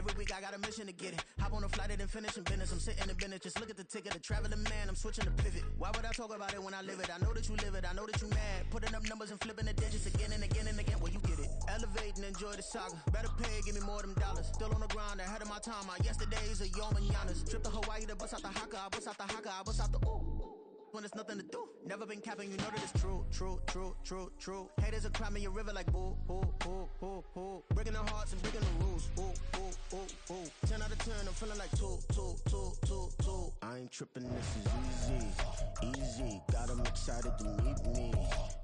Every week I got a mission to get it. Hop on a flight and then finish in business. I'm sitting in business, just look at the ticket. A traveling man, I'm switching to pivot. Why would I talk about it when I live it? I know that you live it, I know that you mad. Putting up numbers and flipping the digits again and again and again. Well, you get it. Elevate and enjoy the saga. Better pay, give me more of them dollars. Still on the grind, ahead of my time. My yesterdays are yo mananas. Trip to Hawaii to bust out the haka. I bust out the haka, I bust out the ooh. When there's nothing to do. Never been capping, you know that it's true, true, true, true, true. Haters are climbing your river like boo, boo, boo, boo, boo. Breaking their hearts and breaking the rules. Ooh, ooh, ooh, ooh. 10 out of 10, I'm feeling like 2, 2, 2, 2, 2. I ain't tripping, this is easy, easy. Got 'em excited to meet me,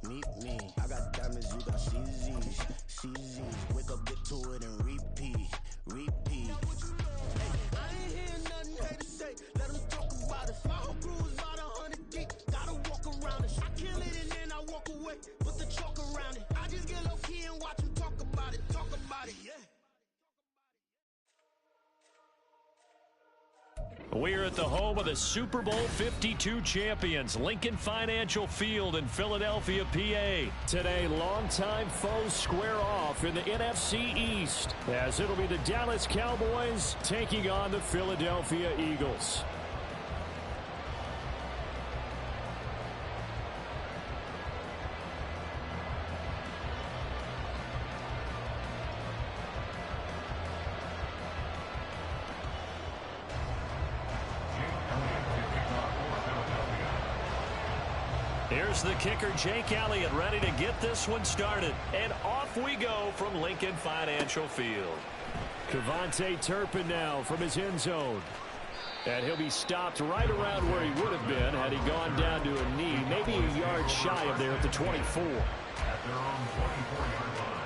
meet me. I got diamonds, you got CZs, CZs. Wake up, get to it and repeat, repeat. Hey, I ain't hearing nothing haters say. Let them talk about it. My whole crew is about 100 deep. Gotta walk around it. I kill it and then I walk away. Put the chalk around it. I just get low key and watch them talk about it. Talk about it, yeah. We're at the home of the Super Bowl 52 champions, Lincoln Financial Field in Philadelphia, PA. Today, longtime foes square off in the NFC East, as it'll be the Dallas Cowboys taking on the Philadelphia Eagles. Here's the kicker, Jake Elliott, ready to get this one started. And off we go from Lincoln Financial Field. Kevontae Turpin now from his end zone. And he'll be stopped right around where he would have been had he gone down to a knee, maybe a yard shy of there at the 24. At their own 24-yard line.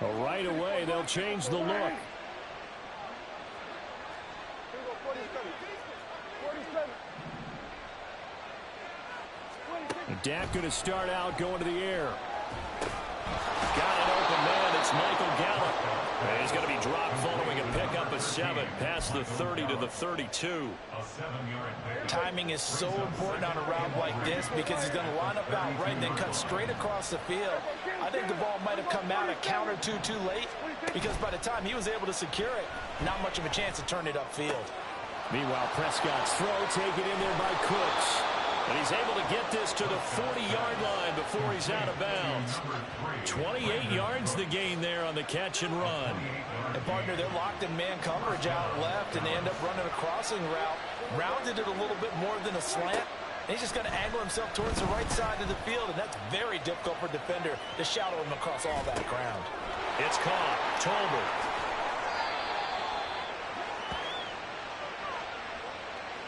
Well, right away, they'll change the look. Dak going to start out going to the air. Got an open man. It's Michael Gallup. And he's going to be dropped following a pickup of 7 past the 30 to the 32. Timing is so important on a route like this because he's going to line up out right and then cut straight across the field. I think the ball might have come out a count or two too late because by the time he was able to secure it, not much of a chance to turn it upfield. Meanwhile, Prescott's throw taken in there by Cooks. And he's able to get this to the 40-yard line before he's out of bounds. 28 yards the gain there on the catch and run. And partner, they're locked in man coverage out left, and they end up running a crossing route. Rounded it a little bit more than a slant. And he's just going to angle himself towards the right side of the field, and that's very difficult for a defender to shadow him across all that ground. It's caught. Tolbert.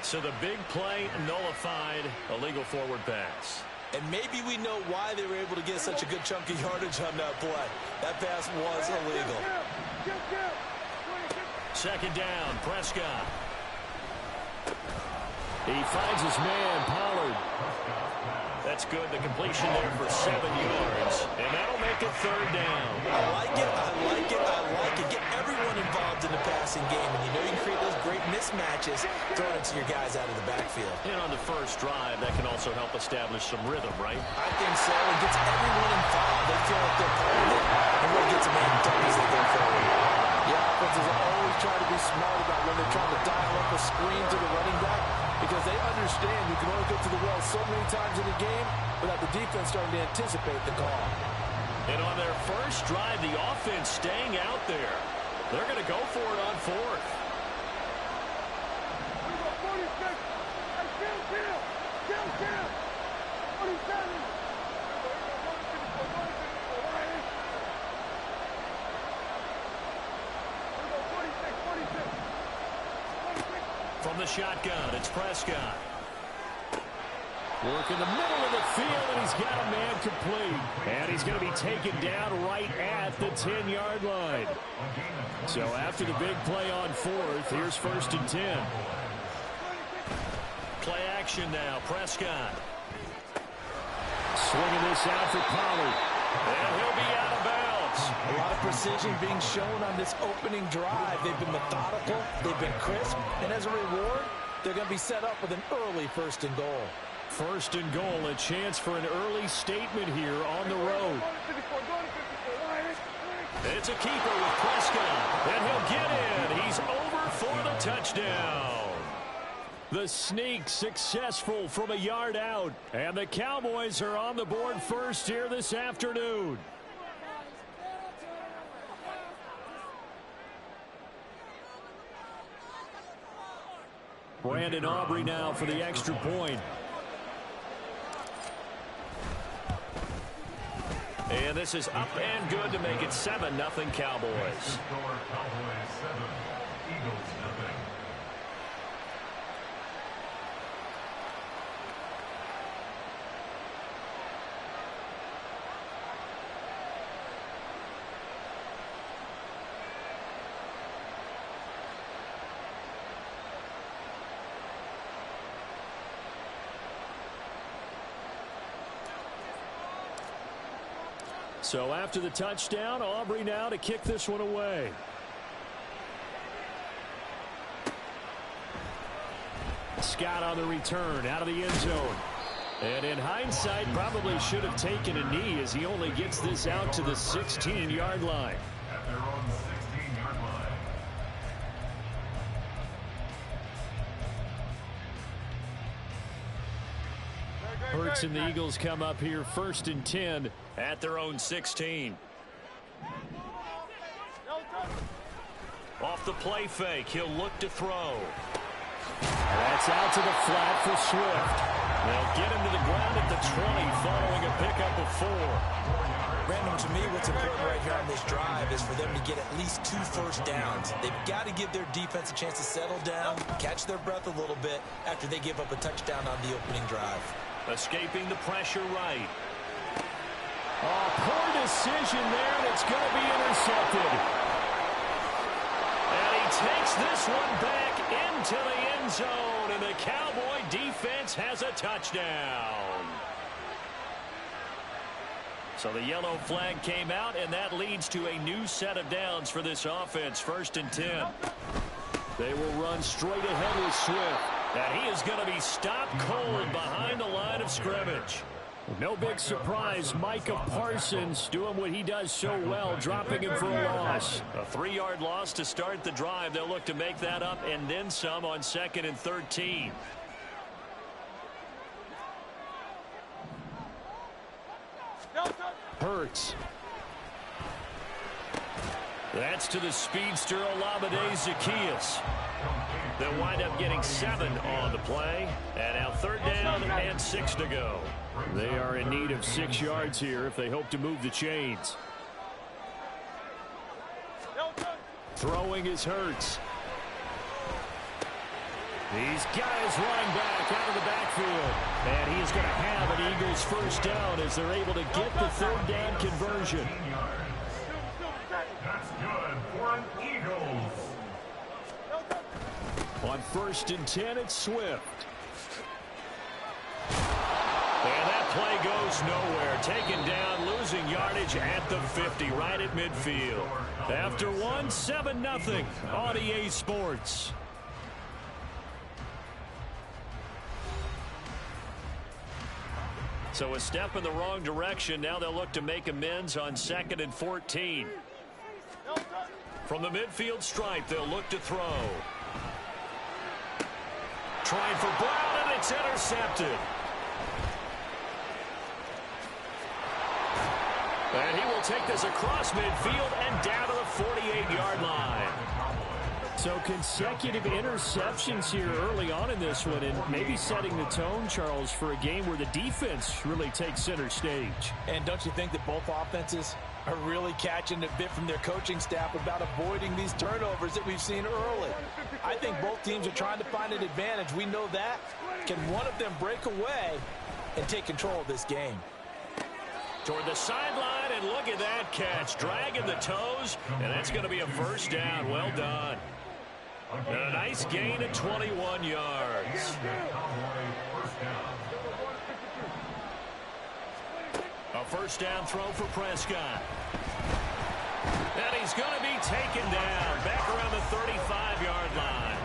So the big play nullified, illegal forward pass. And maybe we know why they were able to get such a good chunk of yardage on that play. That pass was illegal. Second down, Prescott. He finds his man, Pollard. That's good. The completion there for 7 yards. And that'll make it third down. I like it, I like it, I like it. Get everyone involved in the passing game. And you know you can create those great mismatches throwing it to your guys out of the backfield. And on the first drive, that can also help establish some rhythm, right? I think so. It gets everyone involved. They feel like they're part of it. And really gets them amped up as they go forward. Yeah, offenses are always trying to be smart about when they're trying to dial up a screen to the running back because they understand you can only get to the well so many times in the game without the defense starting to anticipate the call. And on their first drive, the offense staying out there. They're going to go for it on fourth. From the shotgun, it's Prescott. Work in the middle of the field, and he's got a man complete. And he's going to be taken down right at the 10-yard line. So after the big play on fourth, here's 1st and 10. Play action now, Prescott. Swinging this out for Pollard. And he'll be out of bounds. A lot of precision being shown on this opening drive. They've been methodical. They've been crisp. And as a reward, they're going to be set up with an early 1st and goal. First and goal, a chance for an early statement here on the road. It's a keeper with Prescott, and he'll get in. He's over for the touchdown. The sneak successful from a yard out, and the Cowboys are on the board first here this afternoon. Brandon Aubrey now for the extra point. And this is up and good to make it 7-0 Cowboys. Cowboys 7, Eagles nothing. So after the touchdown, Aubrey now to kick this one away. Scott on the return out of the end zone. And in hindsight, probably should have taken a knee as he only gets this out to the 16-yard line. At their own 16-yard line. Hurts and the Eagles come up here first and 10 at their own 16. Off the play fake, he'll look to throw. That's out to the flat for Swift. They'll get him to the ground at the 20 following a pickup of 4. Brandon, to me, what's important right here on this drive is for them to get at least 2 first downs. They've got to give their defense a chance to settle down, catch their breath a little bit after they give up a touchdown on the opening drive. Escaping the pressure right. Oh, poor decision there, and it's going to be intercepted. And he takes this one back into the end zone, and the Cowboy defense has a touchdown. So the yellow flag came out, and that leads to a new set of downs for this offense, first and 10. They will run straight ahead with Swift. And he is going to be stopped cold behind the line of scrimmage. No big surprise, Micah Parsons doing what he does so well, dropping him for a loss. A 3-yard loss to start the drive. They'll look to make that up and then some on 2nd and 13. Hurts. That's to the speedster Olamide Zaccheaus. They'll wind up getting 7 on the play. And now 3rd down and 6 to go. They are in need of 6 yards here if they hope to move the chains. Throwing is Hurts. He's got his running back out of the backfield. And he is going to have an Eagles first down as they're able to get the 3rd down conversion. That's good for an Eagles. On 1st and 10, it's Swift. And that play goes nowhere. Taken down, losing yardage at the 50, right at midfield. After 1, 7-0 on EA Sports. So a step in the wrong direction. Now they'll look to make amends on 2nd and 14. From the midfield stripe, they'll look to throw. Trying for Brown, and it's intercepted. And he will take this across midfield and down to the 48-yard line. So consecutive interceptions here early on in this one, and maybe setting the tone, Charles, for a game where the defense really takes center stage. And don't you think that both offenses are really catching a bit from their coaching staff about avoiding these turnovers that we've seen early? I think both teams are trying to find an advantage. We know that. Can one of them break away and take control of this game? Toward the sideline, and look at that catch. Dragging the toes, and that's going to be a first down. Well done. And a nice gain of 21 yards. A first down throw for Prescott. And he's going to be taken down back around the 35-yard line.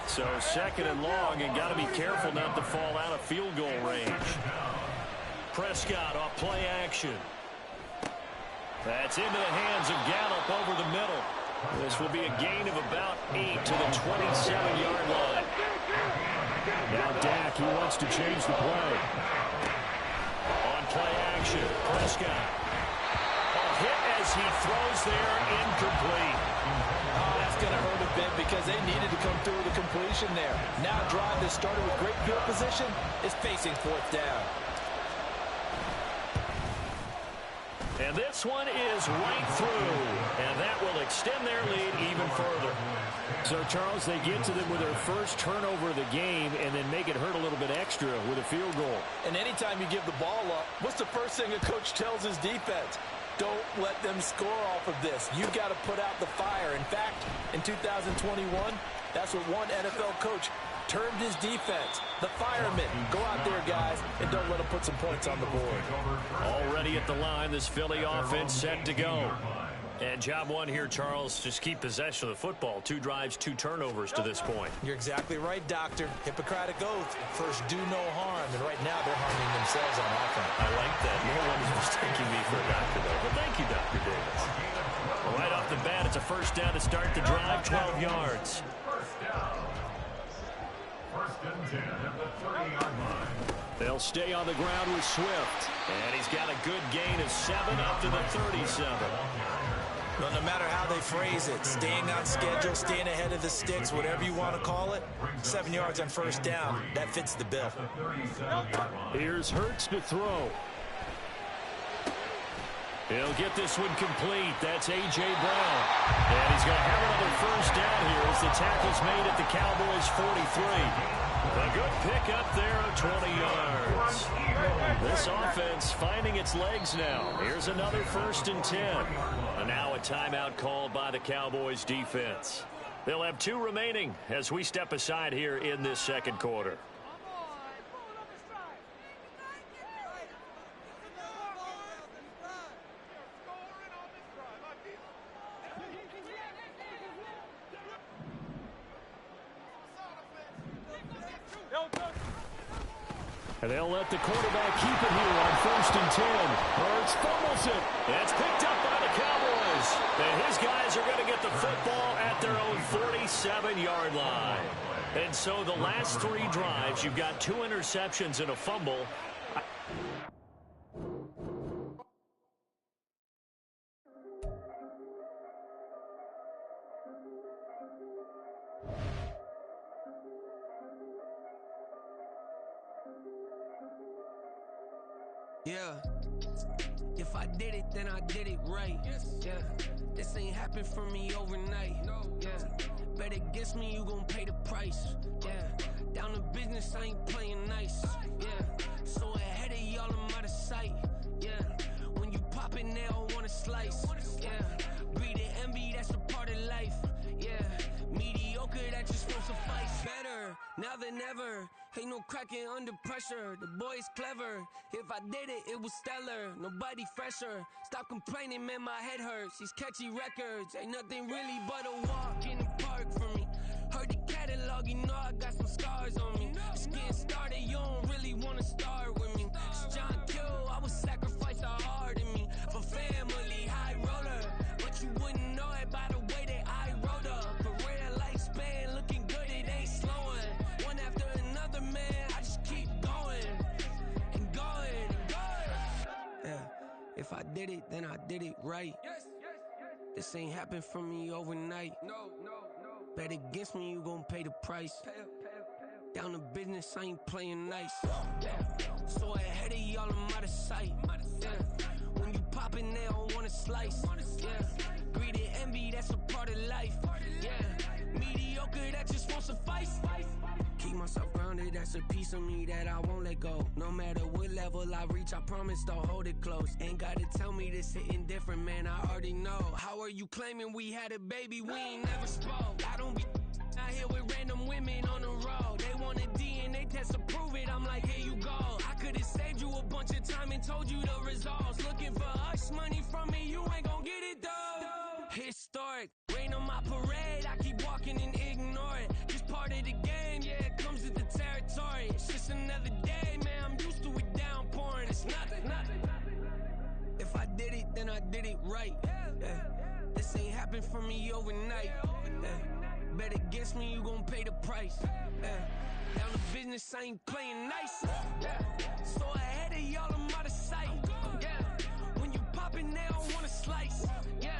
So So second and long, and got to be careful not to fall out of field goal range. Prescott off play action. That's into the hands of Gallup over the middle. This will be a gain of about 8 to the 27-yard line. Now Dak, he wants to change the play. On play action, Prescott. A hit as he throws there, incomplete. Oh, that's going to hurt a bit because they needed to come through with a completion there. Now a drive that started with great field position is facing fourth down. And this one is right through, and that will extend their lead even further. So, Charles, they get to them with their first turnover of the game and then make it hurt a little bit extra with a field goal. And anytime you give the ball up, what's the first thing a coach tells his defense? Don't let them score off of this. You've got to put out the fire. In fact, in 2021, that's what one NFL coach termed his defense, the firemen. Go out there, guys, and don't let them put some points on the board. Already at the line, this Philly offense set to go. And job one here, Charles, just keep possession of the football. 2 drives, 2 turnovers to this point. You're exactly right, Doctor. Hippocratic oath. First, do no harm. And right now, they're harming themselves on offense. I like that. No one is mistaking me for a doctor, though. But thank you, Dr. Davis. Right off the bat, it's a first down to start the drive, 12 yards. First and 10 at the 30-yard line. They'll stay on the ground with Swift. And he's got a good gain of 7 up to the 37. Well, no matter how they phrase it, staying on schedule, staying ahead of the sticks, whatever you want to call it, 7 yards on first down, that fits the bill. Here's Hurts to throw. He'll get this one complete. That's A.J. Brown. And he's going to have another first down here as the tackle's made at the Cowboys' 43. A good pickup there of 20 yards. This offense finding its legs now. Here's another first and 10. And now a timeout called by the Cowboys defense. They'll have 2 remaining as we step aside here in this second quarter. And they'll let the quarterback keep it here on first and 10. Hurts fumbles it. That's picked up by the Cowboys. And his guys are going to get the football at their own 47-yard line. And so the last 3 drives, you've got 2 interceptions and a fumble. Yeah, if I did it, then I did it right. Yeah, this ain't happened for me overnight. Yeah, bet against me, you gon' pay the price. Yeah, down to business, I ain't playing nice. Yeah, so ahead of y'all, I'm out of sight. Yeah, when you pop it, they don't wanna slice. Yeah, greed and envy, that's a part of life. Yeah, mediocre, that just won't suffice. Better now than ever. Ain't no cracking under pressure. The boy's clever. If I did it, it was stellar. Nobody fresher. Stop complaining, man, my head hurts. These catchy records ain't nothing really but a walk in the park for me. Heard the catalog, you know I got some scars on me. Just getting started, you don't really wanna start with me. It's John Kill, I would sacrifice the heart in me for family, high roller. But you wouldn't know it by the way that I wrote up. Career lifespan looking good, it ain't slowing. One after another, man, I just keep going and going and going. Yeah, if I did it, then I did it right. This ain't happened for me overnight. No. Bet against me, you gon' pay the price. Down to business, I ain't playing nice. Yeah, so ahead of y'all, I'm out of sight. Yeah, when you poppin', they don't wanna slice. Yeah, greed and envy, that's a part of life. Yeah, mediocre, that just won't suffice. Keep myself grounded, that's a piece of me that I won't let go. No matter what level I reach, I promise to hold it close. Ain't gotta tell me this hitting different, man, I already know. How are you claiming we had a baby, we ain't never spoke? I don't be out here with random women on the road. They want a DNA test to prove it, I'm like, here you go. I could've saved you a bunch of time and told you the results. Looking for hush money from me, you ain't gon' get it though. Historic, rain on my parade, I keep walking and ignore it. Just part of the game. it's nothing. If I did it, then I did it right. Yeah. This ain't happened for me overnight. Yeah. Bet against me, you gon' pay the price. Yeah. Down to business, I ain't playing nice. Yeah. So ahead of y'all, I'm out of sight. Yeah. When you poppin', they don't wanna slice. Yeah.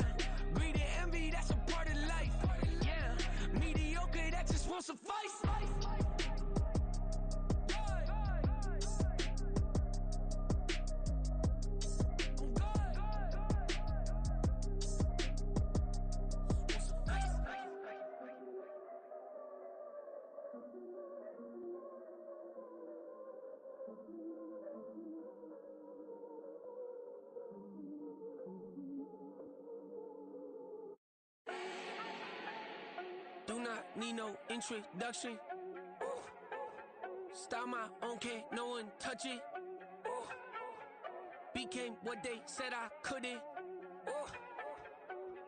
Greed and envy, that's a part of life. Yeah. Mediocre, that just won't suffice. Do not need no introduction. Ooh. Style my own, can't no one touch it. Ooh. Became what they said I couldn't. Ooh.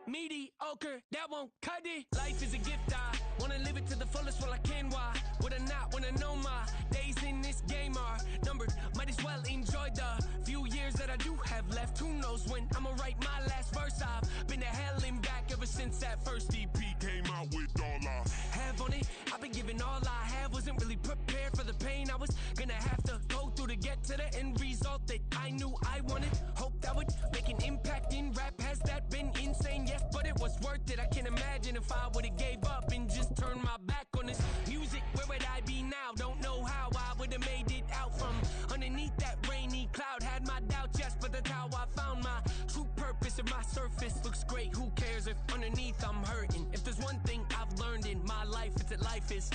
Mediocre, that won't cut it. Life is a gift, I wanna live it to the fullest while I can. Why would I not wanna know my days in this game are numbered? Might as well enjoy the few years that I do have left. Who knows when I'ma write my last verse? I've been to hell and back ever since that first EP came out with all I have on it. I've been giving all I have, wasn't really prepared for the pain I was gonna have to go through to get to the end result that I knew I wanted. Hoped I would make an impact in rap. Has that been insane? Yes, but it was worth it. I can't imagine if I would've gave up and just turned my back on this music. Where would I be now? Don't know how I would've made it out from underneath that rainy cloud. Had my doubts, yes, but that's how I found my true purpose. If my surface looks great, who cares if underneath I'm hurting? If there's one thing I've learned in my life, it's that life is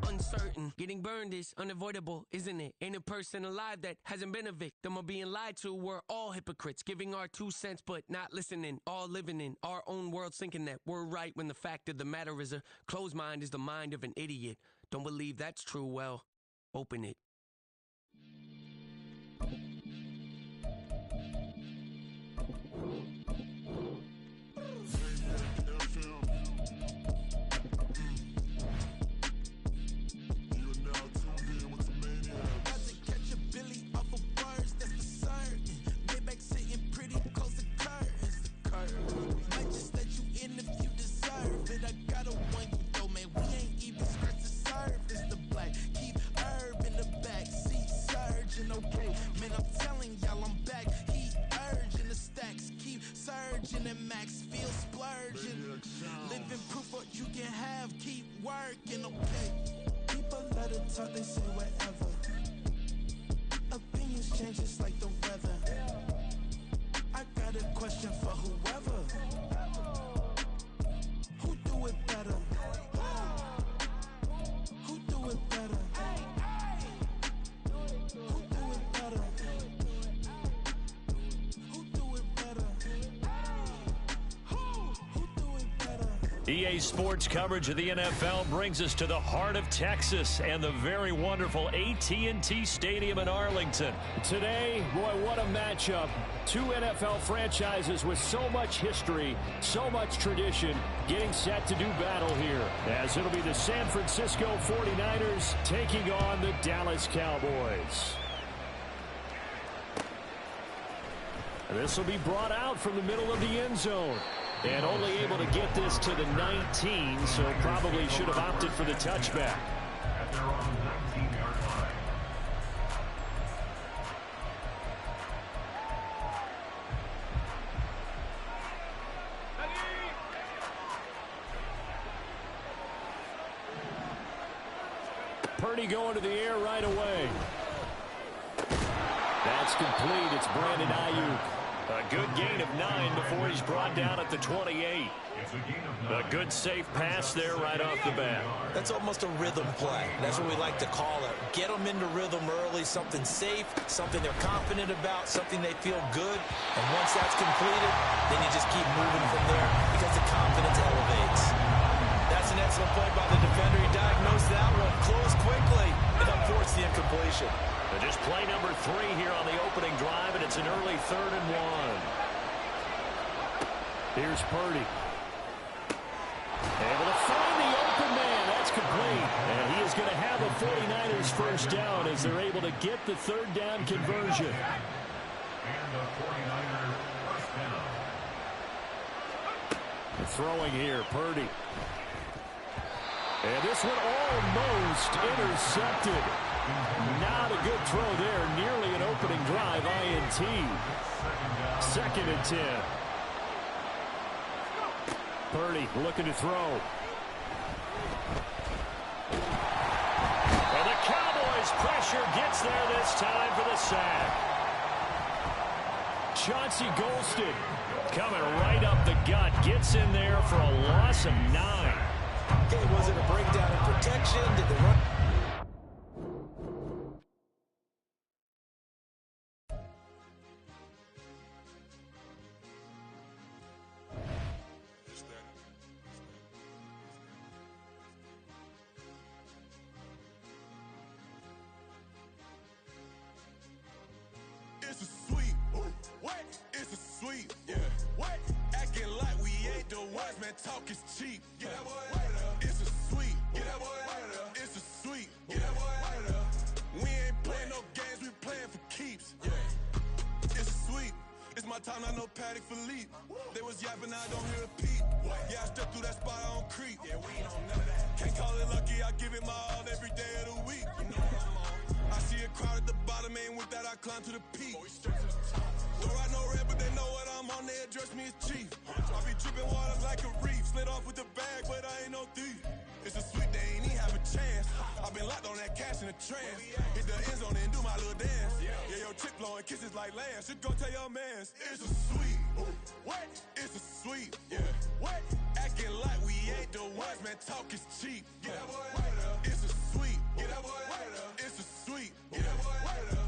uncertain. Getting burned is unavoidable, isn't it? Ain't a person alive that hasn't been a victim of being lied to. We're all hypocrites, giving our 2 cents but not listening. All living in our own world, thinking that we're right when the fact of the matter is a closed mind is the mind of an idiot. Don't believe that's true? Well, open it. Talk, they say whatever. Opinions change just like the weather. I got a question for whoever. Who do it better? Who do it better? Who do it better? Who do it better? Who do it better? EA Sports coverage of the NFL brings us to the heart of Texas and the very wonderful AT&T Stadium in Arlington. Today, boy, what a matchup. Two NFL franchises with so much history, so much tradition, getting set to do battle here. As it'll be the San Francisco 49ers taking on the Dallas Cowboys. This will be brought out from the middle of the end zone. And only able to get this to the 19, so probably should have opted for the touchback. At their own 19-yard line. Purdy going to the air right away. That's complete. It's Brandon Ayuk. A good gain of 9 before he's brought down at the 28. A good safe pass there right off the bat. That's almost a rhythm play. That's what we like to call it. Get them into rhythm early, something safe, something they're confident about, something they feel good. And once that's completed, then you just keep moving from there because the confidence elevates. That's an excellent play by the defender. He diagnosed that one, closed quickly, and unforced the incompletion. And just play number 3 here on the opening drive, and it's an early 3rd and 1. Here's Purdy. Able to find the open man. That's complete. And he is going to have a 49ers first down as they're able to get the 3rd down conversion. And the 49ers first down. Throwing here, Purdy. And this one almost intercepted. Not a good throw there. Nearly an opening drive, INT. 2nd and 10. Purdy looking to throw. And the Cowboys' pressure gets there this time for the sack. Chauncey Golston coming right up the gut. Gets in there for a loss of 9. Okay, was it a breakdown in protection? Did they run? It's a sweep. What? It's a sweep. Yeah. What? Acting like we ain't the ones, man. Talk is cheap. Get that boy out of there. It's a sweep. Get that boy out of there. It's a sweep. Get that boy out of there. We ain't playing no games. We playing for keeps. Yeah. It's a sweep. It's my time. I know Paddock Philippe. They was yapping. I don't hear a peep. Yeah, I stepped through that spot. I don't creep. Yeah, we ain't on none of that. Can't call it lucky. I give it my all every day of the week. You know what I'm on. I see a crowd at the bottom, and with that I climb to the peak. Don't ride no red, but they know what I'm on. They address me as chief. I be dripping water like a reef. Slid off with the bag, but I ain't no thief. It's a sweet, they ain't even have a chance. I been locked on that cash in a trance. Hit the end zone and do my little dance. Yeah, your chick blowing kisses like lambs. Should go tell your mans. It's a sweet. What? It's a sweet. Yeah. What? Acting like we ain't the ones, man. Talk is cheap. Get that boy out of there. It's a sweet. Get that boy out of there. It's a sweet. Get that boy out of there.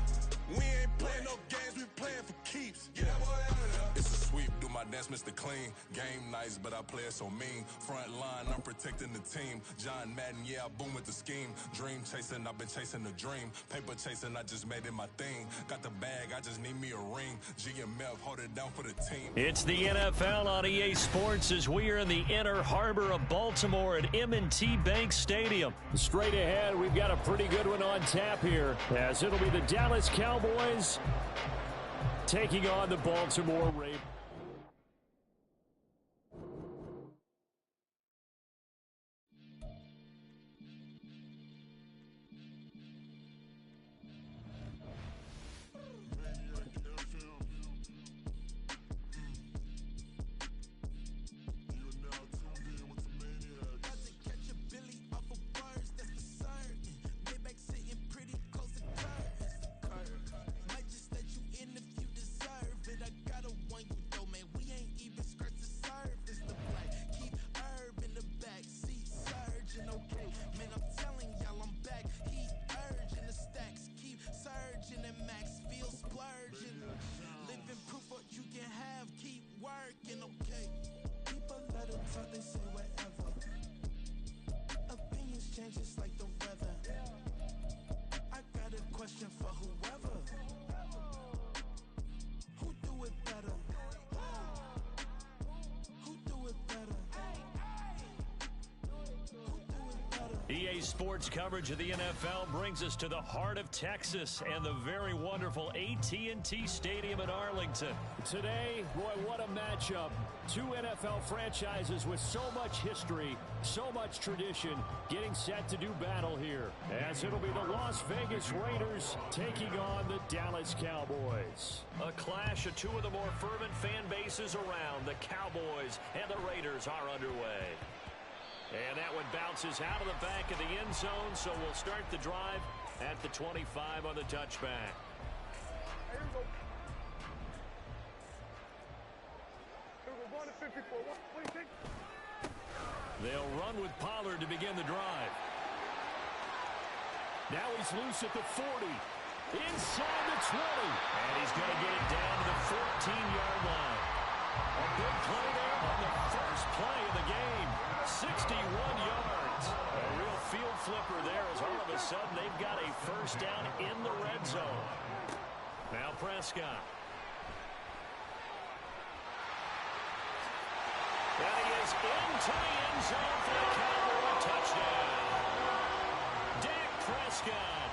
We ain't playing no games, we playing for keeps. Get that boy out of there. It's a sweep, do my dance, Mr. Clean. Game nice, but I play it so mean. Front line, I'm protecting the team. John Madden, yeah, I boom with the scheme. Dream chasing, I've been chasing the dream. Paper chasing, I just made it my thing. Got the bag, I just need me a ring. GMF, hold it down for the team. It's the NFL on EA Sports as we are in the inner harbor of Baltimore at M&T Bank Stadium. Straight ahead, we've got a pretty good one on tap here, as it'll be the Dallas Cowboys taking on the Baltimore Ravens. They say whatever. Opinions change just like the weather. I got a question for whoever. Who do it better? Who do it better? Who do it better? EA Sports coverage of the NFL brings us to the heart of Texas and the very wonderful AT&T Stadium in Arlington. Today, boy, what a matchup. Two NFL franchises with so much history, so much tradition, getting set to do battle here, as it'll be the Las Vegas Raiders taking on the Dallas Cowboys. A clash of two of the more fervent fan bases around. The Cowboys and the Raiders are underway. And that one bounces out of the back of the end zone, so we'll start the drive at the 25 on the touchback. Here we go. Run to 54. 126. They'll run with Pollard to begin the drive. Now he's loose at the 40. Inside the 20. And he's going to get it down to the 14-yard line. A big play there on the first play of the game. 61 yards. A real field flipper there as all of a sudden they've got a first down in the red zone. Now Prescott. And he is into the end zone for the Cowboy touchdown. Dak Prescott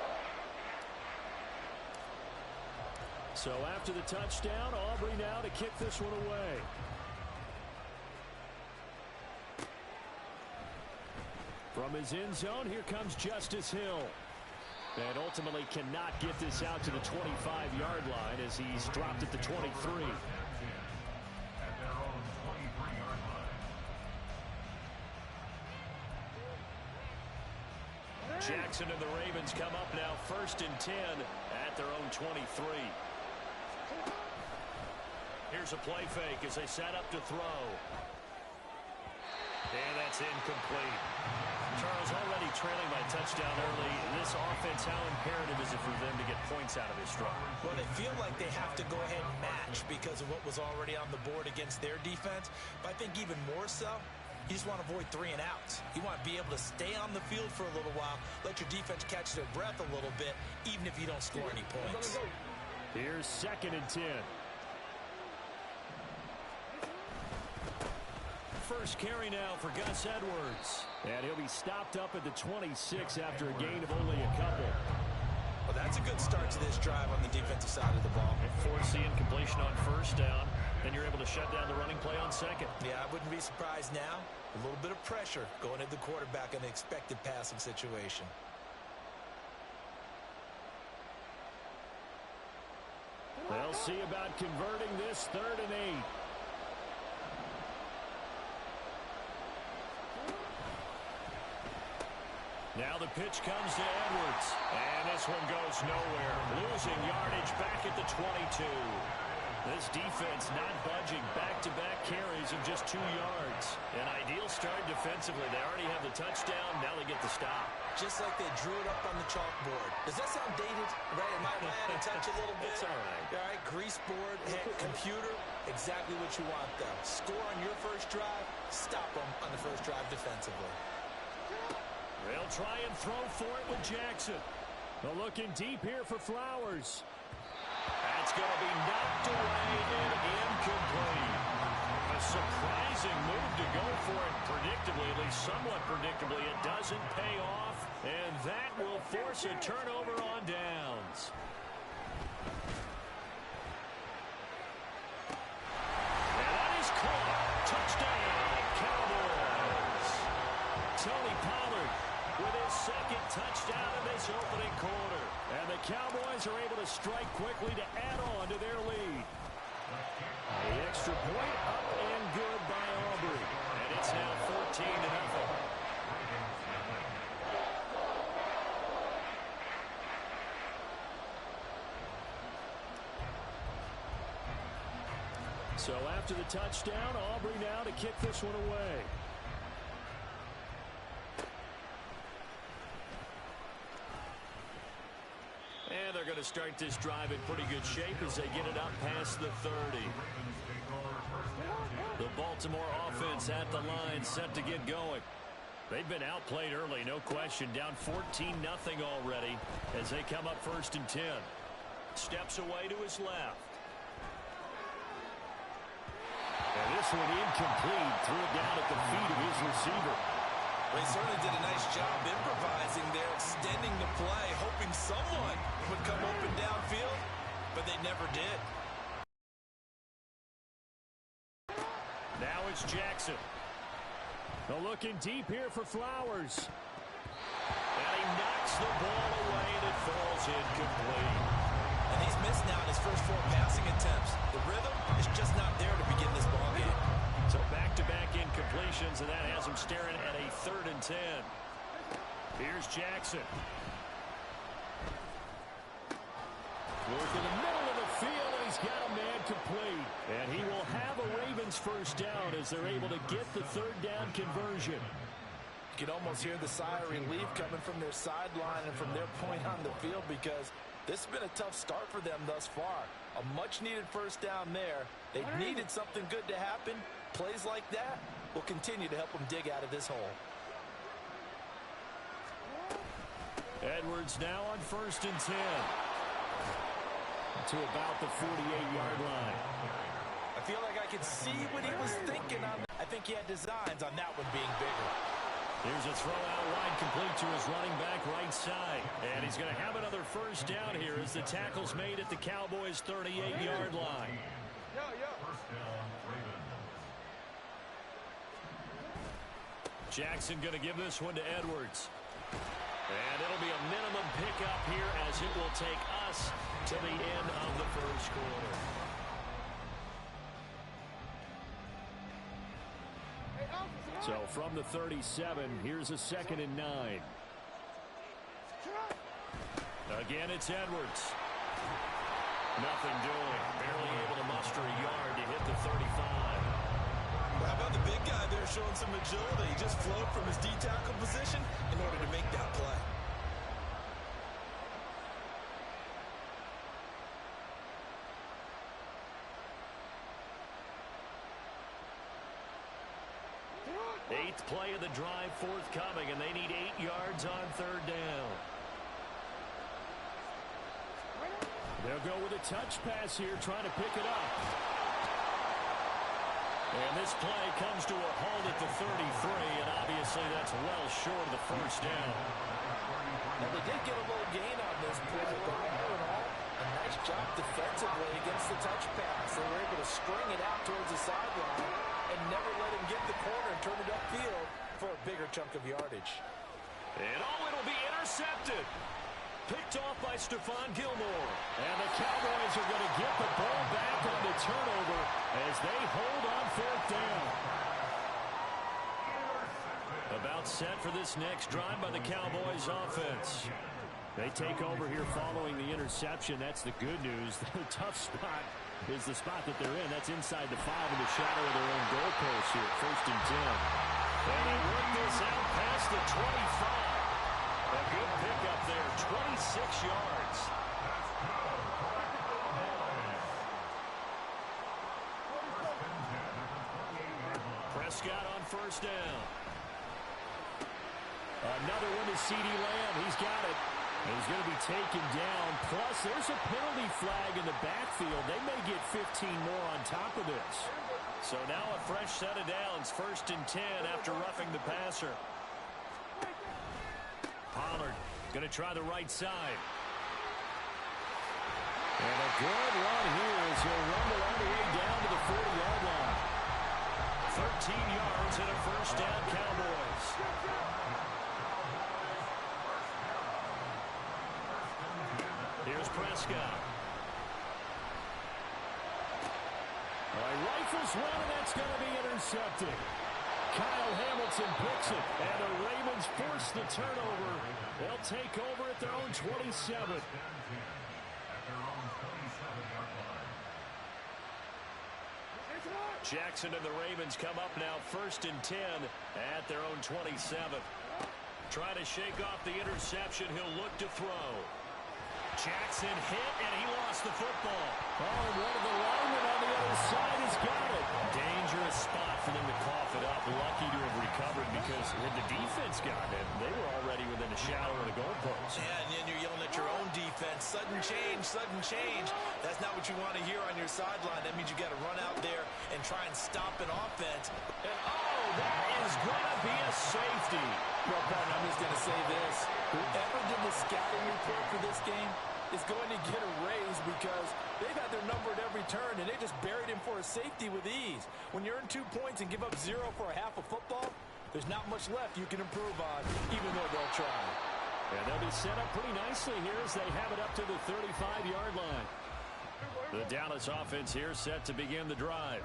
So after the touchdown, Aubrey now to kick this one away. From his end zone, here comes Justice Hill. And ultimately cannot get this out to the 25-yard line as he's dropped at the 23. Jackson and the Ravens come up now 1st and 10 at their own 23. Here's a play fake as they set up to throw. And that's incomplete. Charles, already trailing by a touchdown early. This offense, how imperative is it for them to get points out of this drive? Well, they feel like they have to go ahead and match because of what was already on the board against their defense. But I think even more so, you just want to avoid 3 and outs. You want to be able to stay on the field for a little while, let your defense catch their breath a little bit, even if you don't score any points. Here's 2nd and 10. First carry now for Gus Edwards. And he'll be stopped up at the 26 after a gain of only a couple. Well, that's a good start to this drive on the defensive side of the ball. Force the incompletion on 1st down, and you're able to shut down the running play on 2nd. Yeah, I wouldn't be surprised now. A little bit of pressure going at the quarterback in the expected passing situation. They'll see about converting this 3rd and 8. Now the pitch comes to Edwards. And this one goes nowhere. Losing yardage back at the 22. This defense not budging. Back-to-back carries of just 2 yards. An ideal start defensively. They already have the touchdown. Now they get the stop. Just like they drew it up on the chalkboard. Does that sound dated? Right? Am I out of touch a little bit? It's all right. All right, grease board, computer, exactly what you want, though. Score on your first drive, stop them on the first drive defensively. They'll try and throw for it with Jackson. They're looking deep here for Flowers. That's going to be knocked away and incomplete. A surprising move to go for it predictably, at least somewhat predictably. It doesn't pay off, and that will force a turnover on downs. And that is caught. Touchdown, Cowboys. Tony Pollard with his 2nd touchdown in this opening quarter. And the Cowboys are able to strike quickly to add on to their lead. The extra point up and good by Aubrey. And it's now 14-0. So after the touchdown, Aubrey now to kick this one away. And they're going to start this drive in pretty good shape as they get it up past the 30. The Baltimore offense at the line set to get going. They've been outplayed early, no question. Down 14-0 already as they come up 1st and 10. Steps away to his left. And this one incomplete. Threw it down at the feet of his receiver. They certainly did a nice job improvising there, extending the play, hoping someone would come open downfield, but they never did. Now it's Jackson. They're looking deep here for Flowers. And he knocks the ball away, and it falls incomplete. And he's missed now in his first 4 passing attempts. The rhythm is just not there to begin this ball game. So back-to-back incompletions, and that has him staring at a 3rd and 10. Here's Jackson. Work in the middle of the field, and he's got a man complete. And he will have a Ravens first down as they're able to get the 3rd down conversion. You can almost hear the sigh of relief coming from their sideline and from their point on the field because this has been a tough start for them thus far. A much-needed first down there. They needed something good to happen. Plays like that will continue to help them dig out of this hole. Edwards now on 1st and 10. To about the 48-yard line. I feel like I could see what he was thinking on. I think he had designs on that one being bigger. Here's a throw out wide, complete to his running back right side. And he's going to have another first down here as the tackle's made at the Cowboys' 38-yard line. First down, Ravens. Jackson going to give this one to Edwards. And it'll be a minimum pickup here as it will take us to the end of the first quarter. So from the 37, here's a 2nd and 9. Again, it's Edwards. Nothing doing. Barely able to muster a yard to hit the 35. How about the big guy there showing some agility? He just flowed from his D-tackle position in order to make that play. Eighth play of the drive forthcoming, and they need 8 yards on 3rd down. They'll go with a touch pass here, trying to pick it up. And this play comes to a halt at the 33, and obviously that's well short of the first down. Now, they did get a little gain on this play, but all in all, a nice job defensively against the touch pass. They were able to string it out towards the sideline and never let him get the corner and turn it upfield for a bigger chunk of yardage. And it'll be intercepted. Picked off by Stephon Gilmore. And the Cowboys are going to get the ball back on the turnover as they hold on 4th down. About set for this next drive by the Cowboys offense. They take over here following the interception. That's the good news. The tough spot is the spot that they're in. That's inside the 5 in the shadow of their own goalpost here. 1st and 10. And they work this out past the 25. A good pickup there, 26 yards. Prescott on 1st down. Another one to CeeDee Lamb. He's got it. He's going to be taken down. Plus, there's a penalty flag in the backfield. They may get 15 more on top of this. So now a fresh set of downs. 1st and 10 after roughing the passer. Pollard going to try the right side. And a good run here as he'll rumble all the way down to the 40-yard line. 13 yards and a first down, Cowboys. Here's Prescott. Rifles one, and that's going to be intercepted. Kyle Hamilton picks it, and the Ravens force the turnover. They'll take over at their own 27. Jackson and the Ravens come up now 1st and 10 at their own 27. Trying to shake off the interception. He'll look to throw. Jackson hit, and he lost the football. Oh, one of the linemen on the other side has got it. Dangerous spot for them to cough it up. Lucky to have recovered because had the defense gotten it, they were already within a shadow of the goalpost. Yeah, and then you're yelling at your own defense. Sudden change, sudden change. That's not what you want to hear on your sideline. That means you got to run out there and try and stop an offense. And that is going to be a safety. Well, partner, I'm just going to say this. Whoever did the scouting report for this game is going to get a raise because they've had their number at every turn, and they just buried him for a safety with ease. When you earn 2 points and give up 0 for a half of football, there's not much left you can improve on, even though they'll try. And they'll be set up pretty nicely here as they have it up to the 35-yard line. The Dallas offense here set to begin the drive.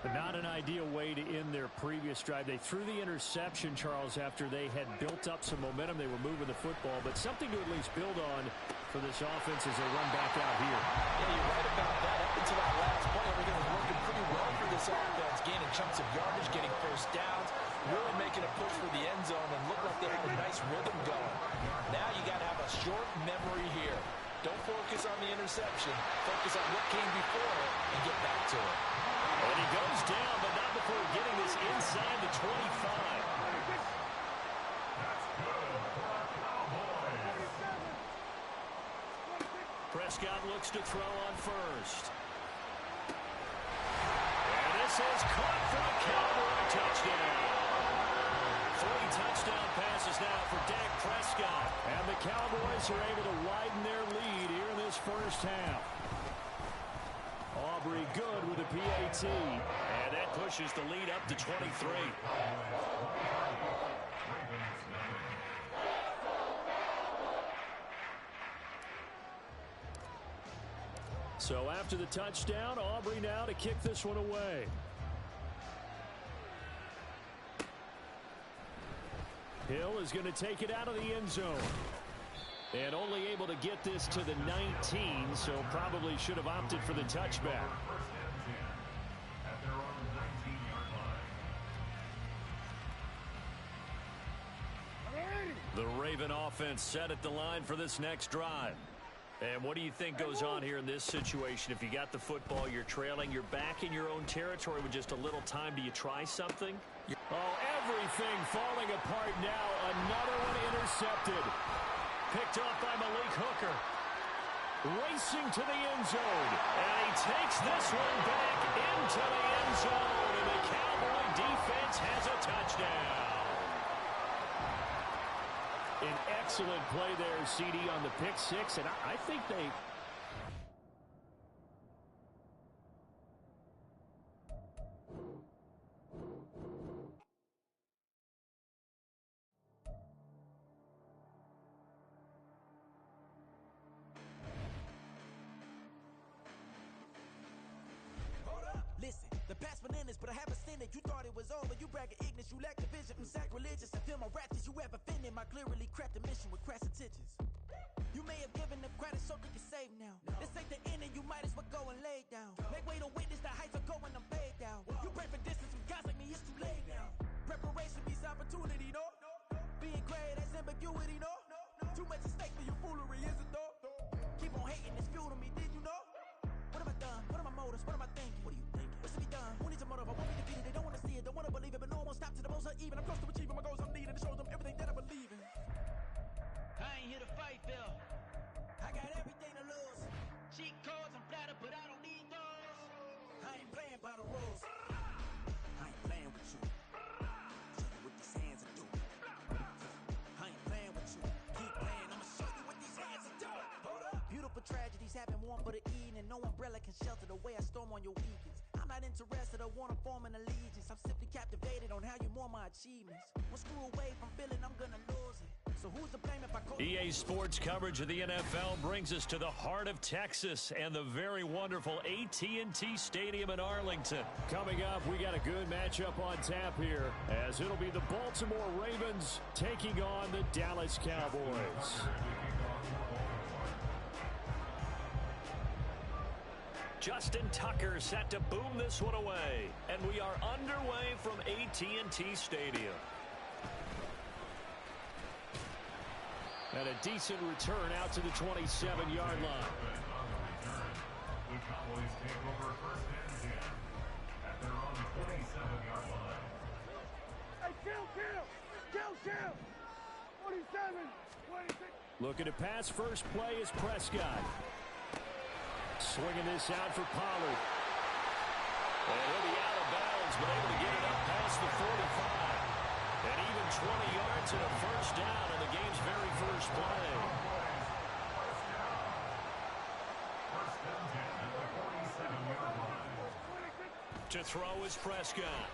But not an ideal way to end their previous drive. They threw the interception, Charles, after they had built up some momentum. They were moving the football, but something to at least build on for this offense as they run back out here. Yeah, you're right about that. Up until that last play, everything was working pretty well for this offense, gaining chunks of yardage, getting first downs, really making a push for the end zone, and looked like they had a nice rhythm going. Now you got to have a short memory here. Don't focus on the interception. Focus on what came before it and get back to it. And he goes down, but not before getting this inside the 25. Prescott looks to throw on 1st. And this is caught for a Cowboy touchdown. 3 touchdown passes now for Dak Prescott. And the Cowboys are able to widen their lead here in this first half. Aubrey good with a PAT. And that pushes the lead up to 23. So after the touchdown, Aubrey now to kick this one away. Hill is going to take it out of the end zone. And only able to get this to the 19, so probably should have opted for the touchback. The Raven offense set at the line for this next drive. And what do you think goes on here in this situation? If you got the football, you're trailing, you're back in your own territory with just a little time. Do you try something? Oh, everything falling apart now. Another one intercepted. Picked off by Malik Hooker. Racing to the end zone. And he takes this one back into the end zone. And the Cowboy defense has a touchdown. An excellent play there, CD, on the pick six. And I think they... Listen, the past bananas, but I haven't seen it. You thought it was over. You bragging ignorance. You lack the vision. I'm sacrilegious. I feel my ratchets. You have offended my clearly crafted mission with crass intentions. You may have given them credit so they can save now. This ain't the end and you might as well go and lay down. Make way to witness the heights are going, I'm paid down. You pray for distance with guys like me, it's too late now. Preparation beats opportunity, no? Being great, that's ambiguity, no? Too much at stake for your foolery, is it though? Keep on hating, it's fuel to me, did you know? What have I done? What are my motives? What am I thinking? What are you thinking? What should be done? Who needs a motive? I won't be defeated. They don't want to see it, don't want to believe it, but no one won't stop to the most uneven. I'm close to achieving my goals. I'm needing to show them everything that I believe in. I ain't here to fight, Phil. I got everything to lose. Cheat codes, I'm flattered, but I don't need those. I ain't playing by the rules. I ain't playing with you. Show you what these hands are doing. I ain't playing with you. Keep playing, I'ma show you what these hands are doing. Hold up. Beautiful tragedies happen one for the evening. No umbrella can shelter the way I storm on your weekends. I'm not interested, I wanna form an allegiance. I'm simply captivated on how you mourn my achievements. One screw away from feeling I'm gonna lose it. So who's to blame if I call EA Sports coverage of the NFL brings us to the heart of Texas and the very wonderful AT&T Stadium in Arlington. Coming up, we got a good matchup on tap here, as it'll be the Baltimore Ravens taking on the Dallas Cowboys. Justin Tucker set to boom this one away, and we are underway from AT&T Stadium. And a decent return out to the 27-yard line. The Cowboys take over first and 10 at their own 27-yard line. Hey, kill! 47, 26. Looking to pass first play is Prescott. Swinging this out for Pollard. And he'll be out of bounds, but able to get it up past the 45. And even 20 yards and a first down on the game's very first play. To throw is Prescott.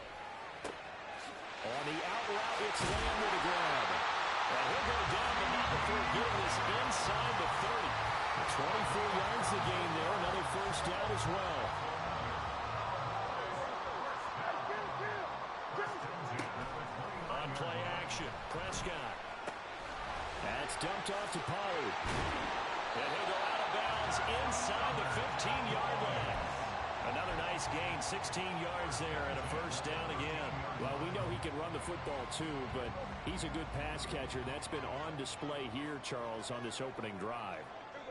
On the out route, it's Lamb with a grab. And he'll go down the knee before getting this inside the 30. 24 yards the game there. Another first down as well. On play action, Prescott. That's dumped off to Pollard. And he'll go out of bounds inside the 15-yard line. Another nice gain, 16 yards there, and a first down again. Well, we know he can run the football too, but he's a good pass catcher. That's been on display here, Charles, on this opening drive.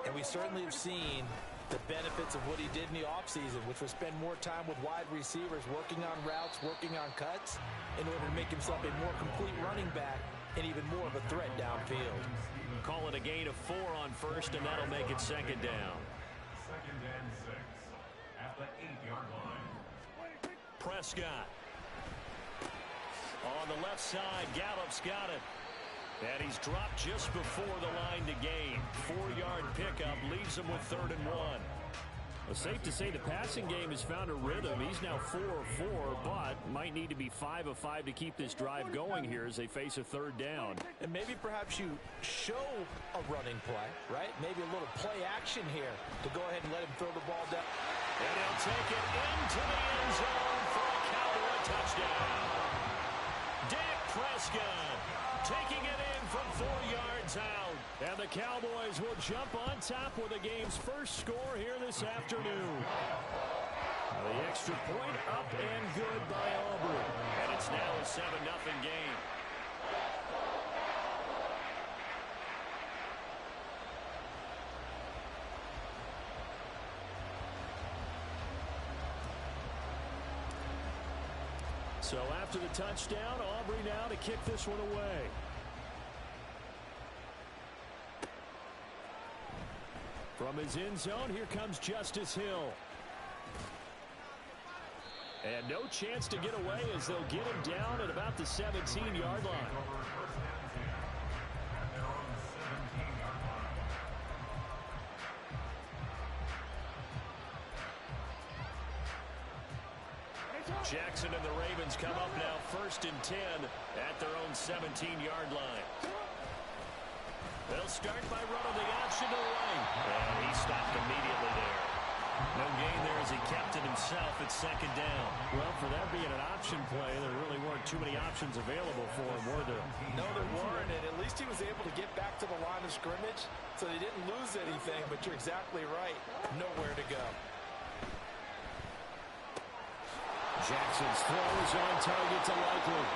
And we certainly have seen the benefits of what he did in the offseason, which was spend more time with wide receivers, working on routes, working on cuts, in order to make himself a more complete running back and even more of a threat downfield. Call it a gain of 4 on first, and that'll make it second down. Second and 6 at the 8-yard line. Prescott. On the left side, Gallup's got it. And he's dropped just before the line to gain. 4-yard pickup leaves him with 3rd and 1. Well, safe to say the passing game has found a rhythm. He's now 4 of 4, but might need to be 5 of 5 to keep this drive going here as they face a 3rd down. And maybe perhaps you show a running play, right? Maybe a little play action here to go ahead and let him throw the ball down. And he'll take it into the end zone for a Cowboy touchdown. Dak Prescott taking it in from 4 yards out. And the Cowboys will jump on top with the game's first score here this afternoon. The extra point up and good by Aubrey. And it's now a 7-0 game. So after the touchdown, Aubrey now to kick this one away. From his end zone, here comes Justice Hill. And no chance to get away as they'll get him down at about the 17-yard line. Jackson and the Ravens come up now 1st and 10 at their own 17-yard line. They'll start by running the option to the right. And he stopped immediately there. No gain there as he kept it himself at 2nd down. Well, for that being an option play, there really weren't too many options available for him, were there? No, there weren't, and at least he was able to get back to the line of scrimmage, so they didn't lose anything, but you're exactly right. Nowhere to go. Jackson's throw is on target to Likely.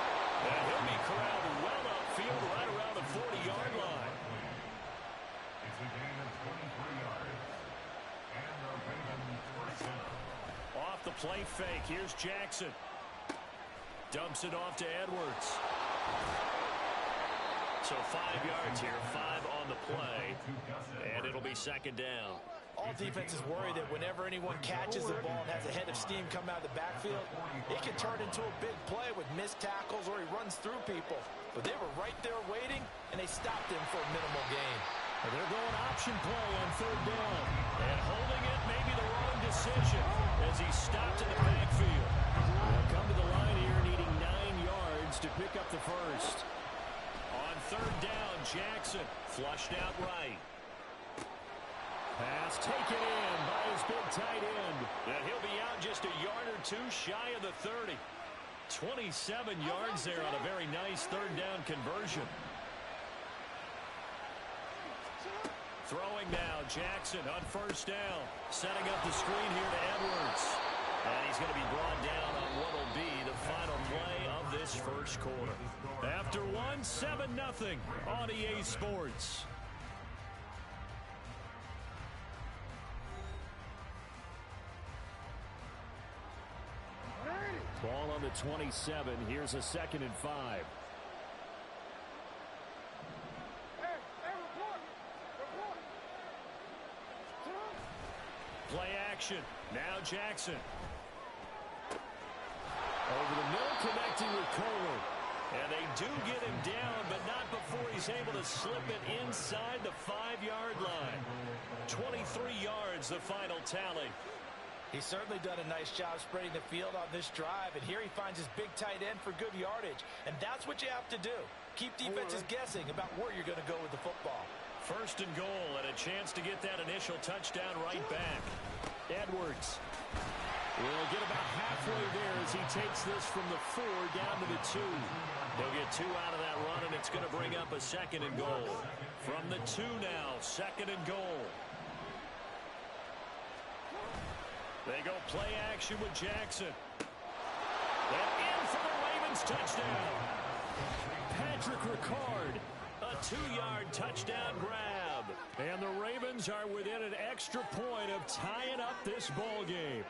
And he'll be corralled well upfield right around the 40-yard line. It's a gain of 23 yards. And the Ravens first down. Off the play fake, here's Jackson. Dumps it off to Edwards. So 5 yards here, 5 on the play. And it'll be 2nd down. All defenses worry that whenever anyone catches the ball and has a head of steam come out of the backfield, it can turn into a big play with missed tackles or he runs through people. But they were right there waiting, and they stopped him for a minimal gain. And they're going option play on 3rd down. And holding it may be the wrong decision as he stopped in the backfield. They'll come to the line here needing 9 yards to pick up the first. On 3rd down, Jackson flushed out right. Pass taken in by his big tight end. And he'll be out just a yard or 2 shy of the 30. 27 yards there on a very nice 3rd down conversion. Throwing now, Jackson on 1st down. Setting up the screen here to Edwards. And he's going to be brought down on what will be the final play of this first quarter. After one, 7-0 on EA Sports. Ball on the 27. Here's a 2nd and 5. Play action. Now Jackson. Over the middle, connecting with Kohler. And they do get him down, but not before he's able to slip it inside the 5-yard line. 23 yards, the final tally. He's certainly done a nice job spreading the field on this drive, and here he finds his big tight end for good yardage. And that's what you have to do. Keep defenses guessing about where you're going to go with the football. 1st and goal, and a chance to get that initial touchdown right back. Edwards will get about halfway there as he takes this from the 4 down to the 2. They'll get 2 out of that run, and it's going to bring up a 2nd and goal. From the 2 now, 2nd and goal. They go play action with Jackson. And in for the Ravens touchdown. Patrick Ricard. A 2-yard touchdown grab. And the Ravens are within an extra point of tying up this ball game.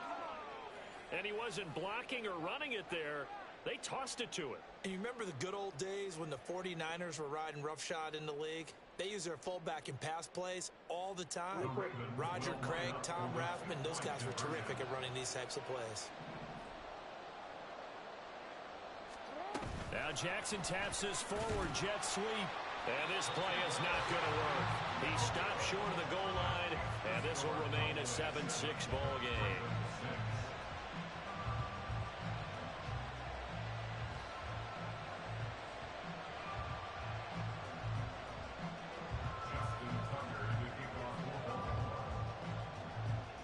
And he wasn't blocking or running it there. They tossed it to him. And you remember the good old days when the 49ers were riding roughshod in the league? They use their fullback in pass plays all the time. Roger Craig, Tom Rathman, those guys were terrific at running these types of plays. Now Jackson taps this forward jet sweep. And this play is not going to work. He stopped short of the goal line, and this will remain a 7-6 ball game.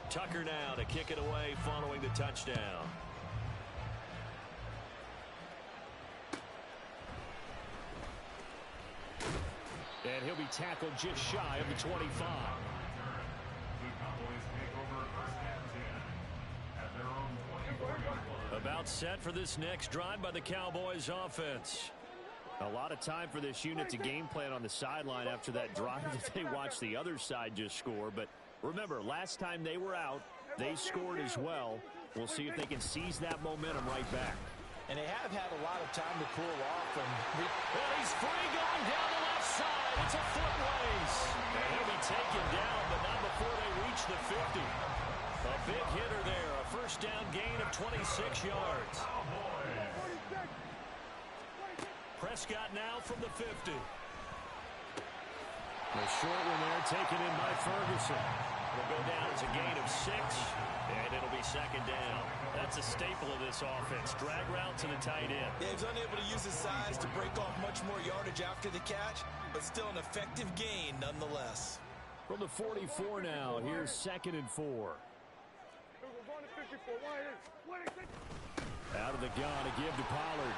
Tucker now to kick it away following the touchdown. And he'll be tackled just shy of the 25. The Cowboys take over first and 10 at their own 24-yard line. About set for this next drive by the Cowboys offense. A lot of time for this unit to game plan on the sideline after that drive that they watched the other side just score. But remember, last time they were out, they scored as well. We'll see if they can seize that momentum right back. And they have had a lot of time to cool off. And he's free going down the left side. It's a foot race. And he'll be taken down, but not before they reach the 50. A big hitter there. A first down gain of 26 yards. Prescott now from the 50. A short one there taken in by Ferguson. It'll go down as a gain of 6, and it'll be second down. That's a staple of this offense. Drag route to the tight end. Yeah, he's unable to use his size to break off much more yardage after the catch, but still an effective gain nonetheless. From the 44 now, here's 2nd and 4. Out of the gun to give to Pollard.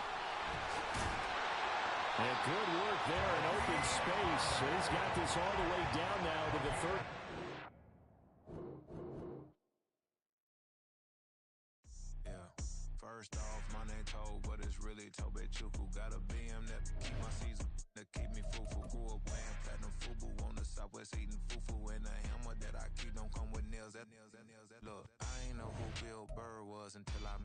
And good work there in open space. He's got this all the way down now to the 3rd. First off, my name Toad, but it's really Tobe Chuku. Got a BM that keep my season, that keep me fufu. Grew up wearing platinum fubu on the southwest eating fufu. And the hammer that I keep don't come with nails. Look, I ain't know who Bill Burr was until I